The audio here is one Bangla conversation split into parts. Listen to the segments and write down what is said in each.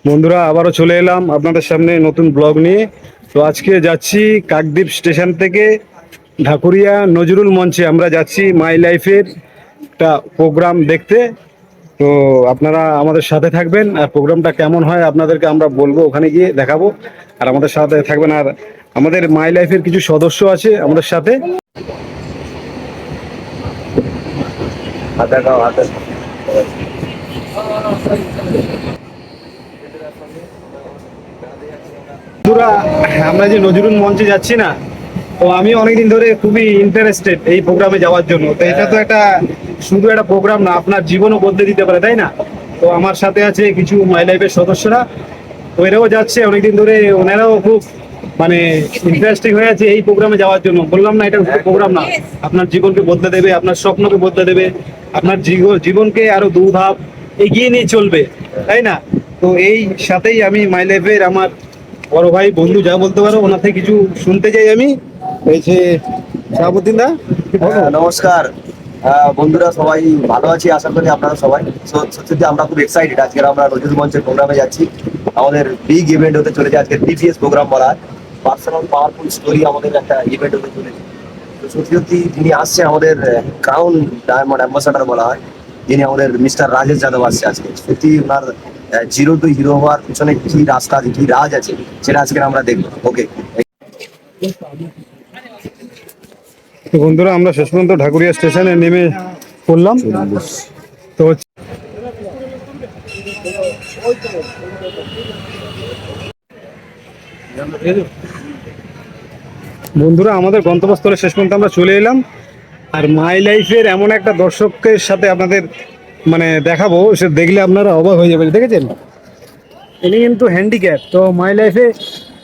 বন্ধুরা, আবারও চলে এলাম আপনাদের সামনে নতুন ব্লগ নিয়ে। তো আজকে যাচ্ছি কাকদ্বীপ স্টেশন থেকে ঢাকুরিয়া নজরুল মঞ্চে। আমরা যাচ্ছি মাই লাইফের একটা প্রোগ্রাম দেখতে। তো আপনারা আমাদের সাথে থাকবেন, আর প্রোগ্রামটা কেমন হয় আপনাদেরকে আমরা বলবো, ওখানে গিয়ে দেখাবো। আর আমাদের সাথে থাকবেন, আর আমাদের মাই লাইফের কিছু সদস্য আছে আমাদের সাথে। বন্ধুরা, আমরা যে নজরুল মঞ্চে যাচ্ছি না, তো আমি অনেকদিন ধরে খুবই ইন্টারেস্টেড এই প্রোগ্রামে যাওয়ার জন্য। তো এটা তো একটা শুধু একটা প্রোগ্রাম না, আপনার জীবনও বদলে দিতে পারে, তাই না? তো আমার সাথে আছে কিছু মাই লাইফের সদস্যরা, তো এরাও যাচ্ছে অনেকদিন ধরে। ওনারাও খুব মানে ইন্টারেস্টিং হয়ে আছে এই প্রোগ্রামে যাওয়ার জন্য। বললাম না, এটা শুধু প্রোগ্রাম না, আপনার জীবনকে বদলে দেবে, আপনার স্বপ্নকে বদলে দেবে, আপনার জীবনকে আরো দু ধাপ এগিয়ে নিয়ে চলবে, তাই না? তো এই সাথেই আমি মাই লাইফের আমার বড় ভাই বন্ধু যা বলতে পারো, ওনার থেকে কিছু শুনতে চাই আমি। এই যে শাহাবুদ্দিন দা, নমস্কার। বন্ধুরা, সবাই ভালো আছি আশা করি। আপনারা সবাই সত্যি আমরা খুব এক্সাইটেড। আজকে আমরা নজরুল মঞ্চের প্রোগ্রামে যাচ্ছি। আমাদের বিগ ইভেন্ট হতে চলেছে আজকে, পিপিএস প্রোগ্রাম বলা হয়, পার্সোনাল পাওয়ারফুল স্টোরি। আমাদের একটা ইভেন্ট হতে চলেছে। তো সত্যি সত্যি যিনি আসছে আমাদের ক্রাউন ডায়মন্ড অ্যাম্বাসাডার বলা হয়, যিনি আমাদের মিস্টার রাজেশ যাদব আসছে আজকে। সত্যি ওনার জিরো টু হিরো হওয়ার পিছনে কি রাস্তা আছে, কি রাজ আছে, সেটা আজকে আমরা দেখবো। ওকে। তো বন্ধুরা, আমরা শেষ পর্যন্ত ঢাকুরিয়া স্টেশনে নেমে পড়লাম। তো বন্ধুরা, আমাদের গন্তব্যস্থলে শেষ পর্যন্ত আমরা চলে এলাম। আর মাই লাইফের এমন একটা দর্শকের সাথে আপনাদের মানে দেখাবো, সে দেখলে আপনারা অবাক হয়ে যাবেন। দেখেছেন, ইনি কিন্তু হ্যান্ডিক্যাপ। তো মাই লাইফে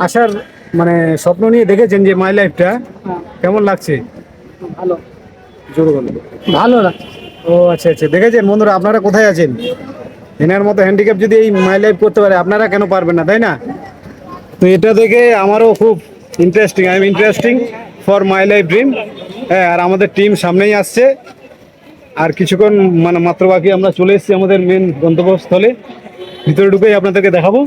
আসার মানে স্বপ্ন নিয়ে দেখেছেন যে মাই লাইফটা কেমন লাগছে? ভালো, জোরে বলুন। ভালো লাগছে। ও আচ্ছা আচ্ছা, দেখেছেন বন্ধুরা, আপনারা কোথায় আছেন? এনার মতো হ্যান্ডিক্যাপ যদি এই মাই লাইফ করতে পারে, আপনারা কেন পারবেন না, তাই না? তো এটা দেখে আমারও খুব interesting, I am interesting for my life dream. হ্যাঁ, আর আমাদের টিম সামনেই আসছে, আর কিছুক্ষণ মানে মাত্র বাকি। আমরা চলে এসেছি আমাদের মেন গন্তব্যস্থলে। ভিতরে ঢুকেই আপনাদেরকে দেখাবো।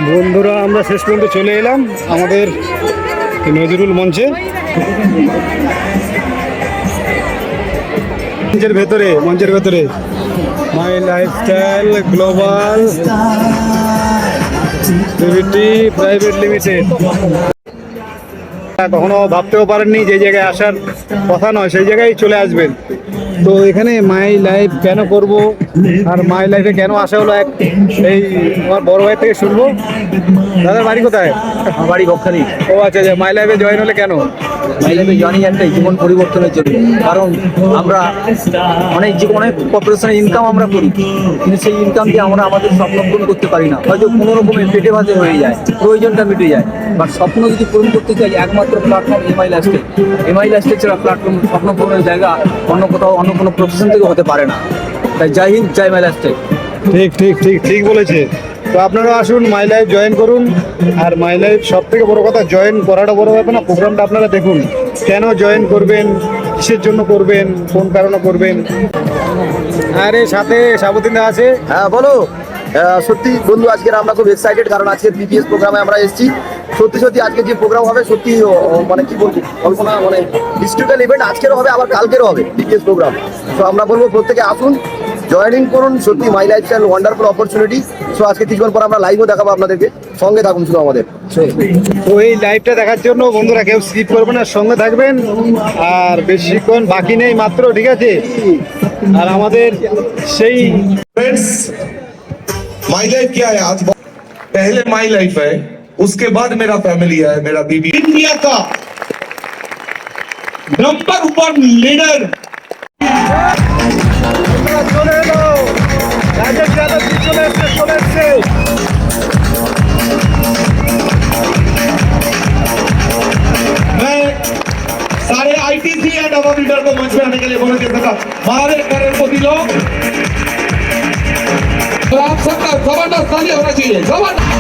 বন্ধুরা, আমরা শেষ পর্যন্ত চলে এলাম আমাদের নজরুল মঞ্চে। মঞ্চের ভেতরে মাই লাইফস্টাইল গ্লোবাল প্রাইভেট লিমিটেড। কখনো ভাবতেও পারেননি যে জায়গায় আসার কথা নয়, সেই জায়গায় চলে আসবেন। তো এখানে মাই লাইফ কেন করব, আর মাই লাইফে কেন আসা হলো, এই আমার বড় ভাই থেকে শুনবো। দাদার বাড়ি কোথায়? আমার বাড়ি বকখালি। ও আচ্ছা আচ্ছা, মাই লাইফে জয়েন হলে কেন? মাই লাইফে জয়েনিং একটা জীবন পরিবর্তনের জন্য। কারণ আমরা অনেক কর্পোরেশনের ইনকাম আমরা করি, কিন্তু সেই ইনকাম দিয়ে আমরা আমাদের স্বপ্ন পূরণ করতে পারি না। হয়তো কোনো রকমের পেটে ভাতে হয়ে যায়, প্রয়োজনটা মিটে যায়। বাট স্বপ্ন যদি পূরণ করতে চাই, একমাত্র platform MI lifestyle. MI lifestyle ছাড়া প্ল্যাটফর্ম স্বপ্ন পূরণের জায়গা অন্য কোথাও, অন্য কোনো প্রফেশন থেকে হতে পারে না। তাই জয় হিন্দ, জয় মাই লাইফস্টাইল। ঠিক ঠিক ঠিক ঠিক বলেছে। তো আপনারা আসুন, মাই লাইফ জয়েন করুন। আর মাই লাইফ সব থেকে বড় কথা, জয়েন করাটা বড় ব্যাপার না, প্রোগ্রামটা আপনারা দেখুন। কেন জয়েন করবেন, কিসের জন্য করবেন, কোন কারণে করবেন। আরে সাথে শাহাবুদ্দিন দা আছে। হ্যাঁ বলো। সত্যি বন্ধু, আজকে আমরা খুব এক্সাইটেড, কারণ আজকে পিপিএস প্রোগ্রামে আমরা এসেছি। সত্যি সত্যি আজকে যে প্রোগ্রাম হবে, সত্যি মানে কি বলবো, কল্পনা মানে হিস্ট্রিক্যাল ইভেন্ট। আজকেরও হবে, আবার কালকেরও হবে পিপিএস প্রোগ্রাম। তো আমরা বলবো প্রত্যেকে আসুন, জয়েনিং করুন। সত্যি মাই লাইফস্টাইল ওয়ান্ডারফুল অপরচুনিটি। সো আজকে কিছুক্ষণ পর আমরা লাইভও দেখাবো আপনাদেরকে, সঙ্গে থাকুন শুধু আমাদের। তো এই লাইভটা দেখার জন্য বন্ধুরা কেউ স্কিপ করবেন না, সঙ্গে থাকবেন। আর বেশিক্ষণ বাকি নেই, মাত্র, ঠিক আছে? আর আমাদের সেই फ्रेंड्स, माई लाइफ क्या है? आज पहले माई लाइफ है, उसके बाद मेरा फैमिली है, मेरा बीबी। इंडिया का नंबर 1 लीडर চলে এলো রাজেশ যাদব, চলে এসছে। मैं सारे आईटीसी एंड अवर लीडर को मंच में आने के लिए बोलना चाहता था। हमारे करण को दिलो, तो आप सबका जबरदस्त ताली होना चाहिए। जबरदस्त।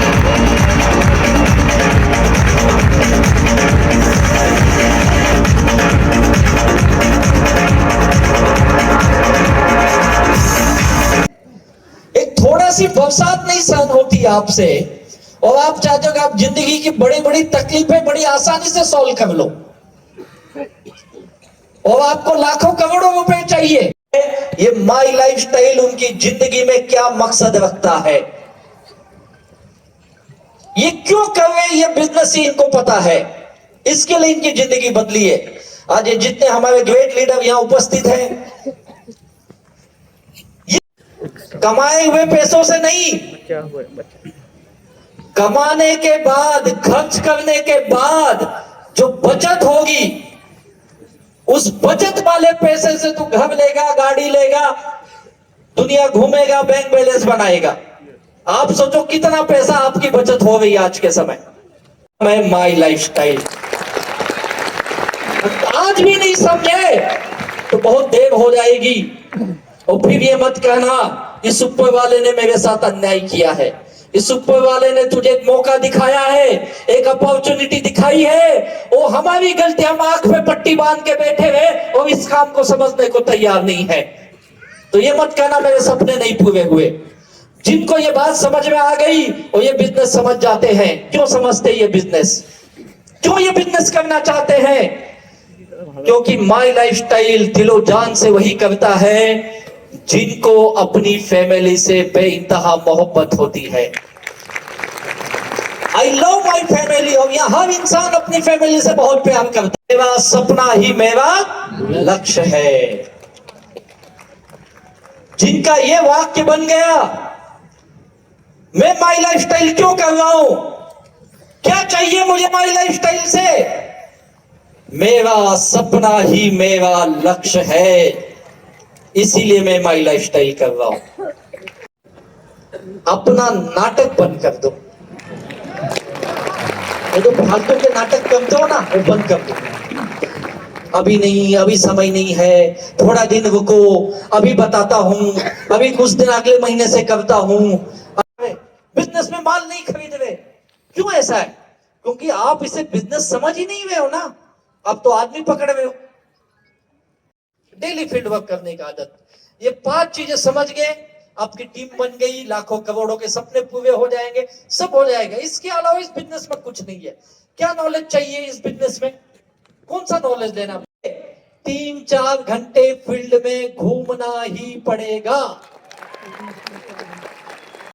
थी आपसे और आप चाहते हो कि आप जिंदगी की बड़ी बड़ी तकलीफें बड़ी आसानी से सॉल्व कर लो और आपको लाखों करोड़ों रुपए चाहिए। ये माई लाइफस्टाइल उनकी जिंदगी में क्या मकसद रखता है, ये क्यों कर रहे हैं, ये बिजनेस ही इनको पता है, इसके लिए इनकी जिंदगी बदली है। आज ये जितने हमारे ग्रेट लीडर यहां उपस्थित हैं, ये कमाए हुए पैसों से नहीं, कमाने के बाद, खर्च करने के बाद जो बचत होगी, उस बचत वाले पैसे से तू घर लेगा, गाड़ी लेगा, दुनिया घूमेगा, बैंक बैलेंस बनाएगा। आप सोचो कितना पैसा आपकी बचत हो गई आज के समय में। माई लाइफस्टाइल आज भी नहीं समझे तो बहुत देर हो जाएगी। और फिर ये मत कहना इस ऊपर वाले ने मेरे साथ अन्याय किया है, इस ऊपर वाले ने तुझे एक मौका दिखाया है, एक अपॉर्चुनिटी दिखाई है, वो हमारी गलती, हम आंख में पट्टी बांध के बैठे हुए और इस काम को समझने को तैयार नहीं है। तो ये मत कहना मेरे सपने नहीं पूरे हुए। जिनको ये बात समझ में आ गई और ये बिजनेस समझ जाते हैं। क्यों समझते ये बिजनेस, क्यों ये बिजनेस करना चाहते हैं? क्योंकि माई लाइफस्टाइल दिलो जान से वही करता है जिनको अपनी फैमिली से बेइंतहा मोहब्बत होती है। आई लव माई फैमिली, और यहां हर इंसान अपनी फैमिली से बहुत प्यार करता है। मेरा सपना ही मेरा लक्ष्य है। जिनका ये वाक्य बन गया, मैं माई लाइफस्टाइल क्यों कर रहा हूं, क्या चाहिए मुझे माई लाइफस्टाइल से, मेरा सपना ही मेरा लक्ष्य है, इसीलिए मैं माई लाइफस्टाइल कर रहा हूं। अपना नाटक बंद कर दो, ये जो फालतू के नाटक करते हो ना, वो बंद कर दो। अभी नहीं, अभी समय नहीं है, थोड़ा दिन रुको, अभी बताता हूं, अभी कुछ दिन अगले महीने से करता हूं। बिजनेस में माल नहीं खरीद रहे, क्यों ऐसा है? क्योंकि आप इसे बिजनेस समझ ही नहीं रहे हो ना, अब तो आदमी पकड़ रहे हो। डेली फील्ड वर्क करने की आदत, ये 5 चीजें समझ गए, आपकी टीम बन गई, लाखों करोड़ों के सपने पूरे हो जाएंगे, सब हो जाएगा। इसके अलावा इस बिजनेस में कुछ नहीं है। क्या नॉलेज चाहिए इस बिजनेस में? कौन सा नॉलेज लेना? 3-4 घंटे फील्ड में घूमना ही पड़ेगा।